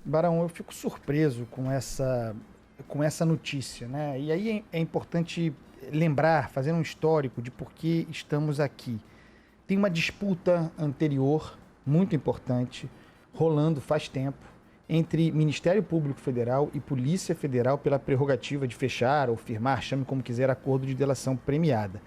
Barão, eu fico surpreso com essa notícia, né? E aí é importante lembrar, fazer um histórico de por que estamos aqui. Tem uma disputa anterior, muito importante, rolando faz tempo, entre Ministério Público Federal e Polícia Federal pela prerrogativa de fechar ou firmar, chame como quiser, acordo de delação premiada.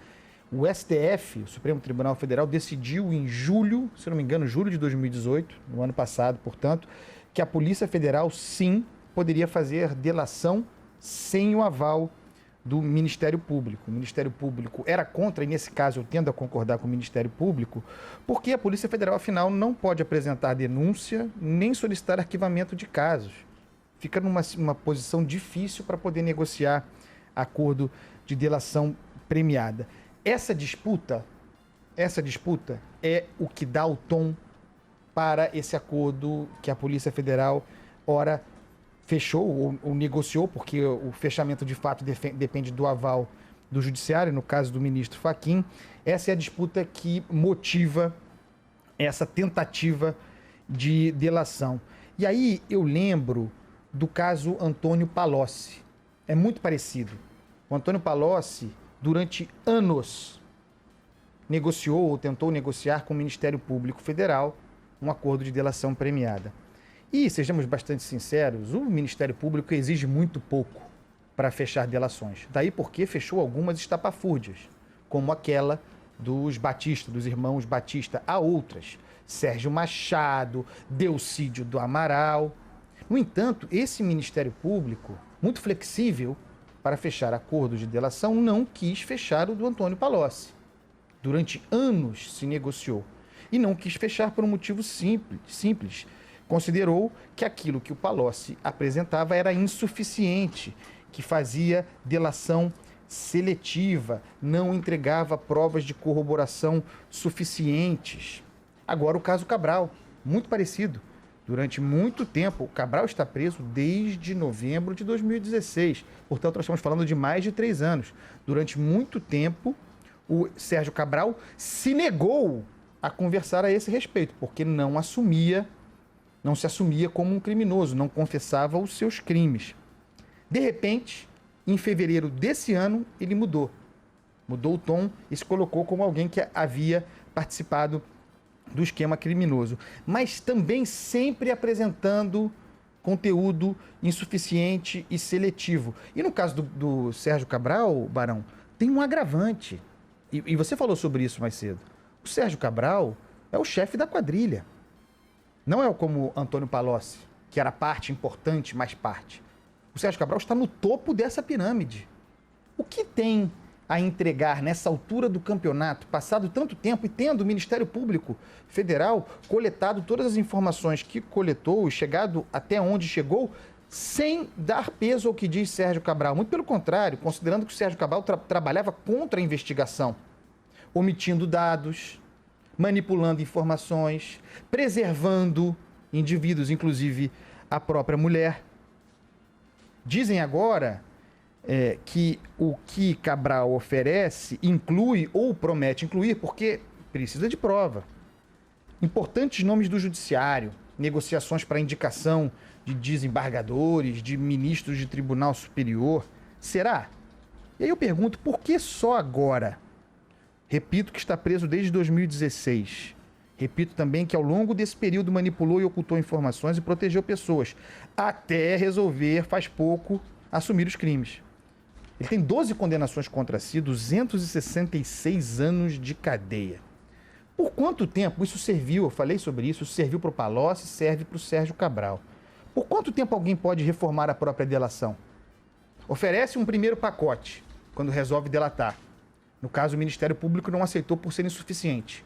O STF, o Supremo Tribunal Federal, decidiu em julho, se não me engano, julho de 2018, no ano passado, portanto, que a Polícia Federal, sim, poderia fazer delação sem o aval do Ministério Público. O Ministério Público era contra, e nesse caso eu tendo a concordar com o Ministério Público, porque a Polícia Federal, afinal, não pode apresentar denúncia nem solicitar arquivamento de casos. Fica numa posição difícil para poder negociar acordo de delação premiada. Essa disputa é o que dá o tom para esse acordo que a Polícia Federal, ora, fechou ou negociou, porque o fechamento de fato depende do aval do Judiciário, no caso do ministro Fachin. Essa é a disputa que motiva essa tentativa de delação. E aí eu lembro do caso Antônio Palocci. É muito parecido. O Antônio Palocci, durante anos, negociou ou tentou negociar com o Ministério Público Federal um acordo de delação premiada. E, sejamos bastante sinceros, o Ministério Público exige muito pouco para fechar delações. Daí porque fechou algumas estapafúrdias, como aquela dos Batista, dos irmãos Batista. Há outras, Sérgio Machado, Delcídio do Amaral. No entanto, esse Ministério Público, muito flexível para fechar acordos de delação, não quis fechar o do Antônio Palocci. Durante anos se negociou. E não quis fechar por um motivo simples. Considerou que aquilo que o Palocci apresentava era insuficiente, que fazia delação seletiva, não entregava provas de corroboração suficientes. Agora o caso Cabral, muito parecido. Durante muito tempo, o Cabral está preso desde novembro de 2016. Portanto, nós estamos falando de mais de 3 anos. Durante muito tempo, o Sérgio Cabral se negou a conversar a esse respeito, porque não se assumia como um criminoso, não confessava os seus crimes. De repente, em fevereiro desse ano, ele mudou o tom e se colocou como alguém que havia participado do esquema criminoso, mas também sempre apresentando conteúdo insuficiente e seletivo. E no caso do Sérgio Cabral, Barão, tem um agravante, e você falou sobre isso mais cedo. O Sérgio Cabral é o chefe da quadrilha. Não é como Antônio Palocci, que era parte importante, mais parte. O Sérgio Cabral está no topo dessa pirâmide. O que tem a entregar nessa altura do campeonato, passado tanto tempo e tendo o Ministério Público Federal coletado todas as informações que coletou e chegado até onde chegou, sem dar peso ao que diz Sérgio Cabral? Muito pelo contrário, considerando que o Sérgio Cabral trabalhava contra a investigação, omitindo dados, manipulando informações, preservando indivíduos, inclusive a própria mulher. Dizem agora que o que Cabral oferece inclui ou promete incluir, porque precisa de prova, importantes nomes do judiciário, negociações para indicação de desembargadores, de ministros de tribunal superior. Será? E aí eu pergunto, por que só agora? Repito que está preso desde 2016. Repito também que ao longo desse período manipulou e ocultou informações e protegeu pessoas, até resolver, faz pouco, assumir os crimes. Ele tem 12 condenações contra si, 266 anos de cadeia. Por quanto tempo isso serviu? Eu falei sobre isso, serviu para o Palocci, serve para o Sérgio Cabral. Por quanto tempo alguém pode reformar a própria delação? Oferece um primeiro pacote, quando resolve delatar. No caso, o Ministério Público não aceitou por ser insuficiente.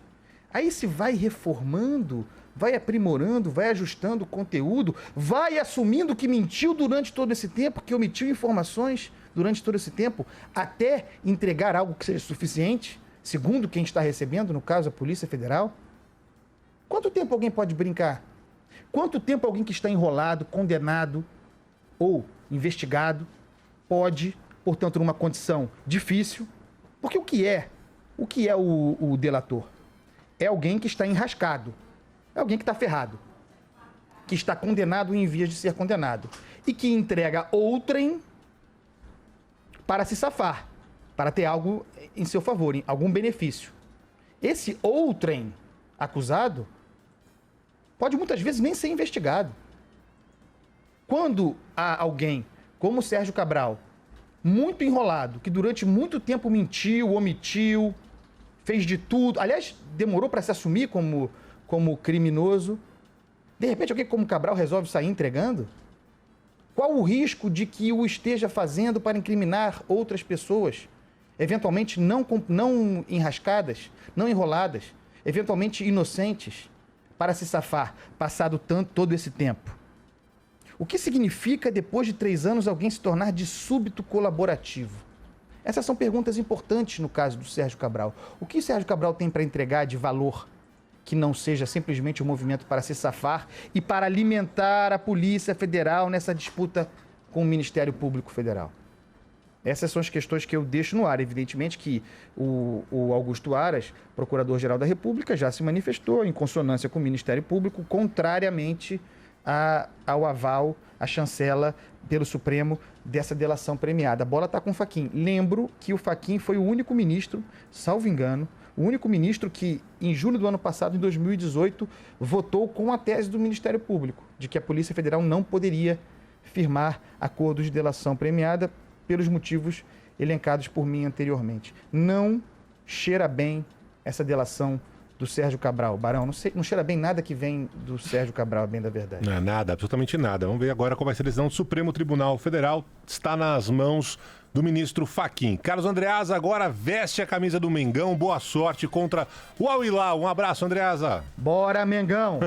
Aí se vai reformando, vai aprimorando, vai ajustando o conteúdo, vai assumindo que mentiu durante todo esse tempo, que omitiu informações durante todo esse tempo, até entregar algo que seja suficiente, segundo quem está recebendo, no caso a Polícia Federal. Quanto tempo alguém pode brincar? Quanto tempo alguém que está enrolado, condenado ou investigado pode, portanto, numa condição difícil? Porque o que é o delator? É alguém que está enrascado, é alguém que está ferrado, que está condenado em vias de ser condenado, e que entrega outrem para se safar, para ter algo em seu favor, algum benefício. Esse outrem acusado pode muitas vezes nem ser investigado. Quando há alguém como Sérgio Cabral, muito enrolado, que durante muito tempo mentiu, omitiu, fez de tudo, aliás, demorou para se assumir como criminoso, de repente alguém como Cabral resolve sair entregando? Qual o risco de que o esteja fazendo para incriminar outras pessoas, eventualmente não enrascadas, não enroladas, eventualmente inocentes, para se safar, passado todo esse tempo? O que significa, depois de 3 anos, alguém se tornar de súbito colaborativo? Essas são perguntas importantes no caso do Sérgio Cabral. O que o Sérgio Cabral tem para entregar de valor que não seja simplesmente um movimento para se safar e para alimentar a Polícia Federal nessa disputa com o Ministério Público Federal? Essas são as questões que eu deixo no ar. Evidentemente que o Augusto Aras, Procurador-Geral da República, já se manifestou em consonância com o Ministério Público, contrariamente ao aval, à chancela pelo Supremo dessa delação premiada. A bola está com o Fachin. Lembro que o Fachin foi o único ministro, salvo engano, o único ministro que, em julho do ano passado, em 2018, votou com a tese do Ministério Público, de que a Polícia Federal não poderia firmar acordos de delação premiada pelos motivos elencados por mim anteriormente. Não cheira bem essa delação do Sérgio Cabral. Barão, não cheira bem nada que vem do Sérgio Cabral, bem da verdade. Não, nada, absolutamente nada. Vamos ver agora qual vai ser a decisão do Supremo Tribunal Federal. Está nas mãos do ministro Fachin. Carlos Andreasa agora veste a camisa do Mengão. Boa sorte contra o Al Hilal. Um abraço, Andreasa. Bora, Mengão!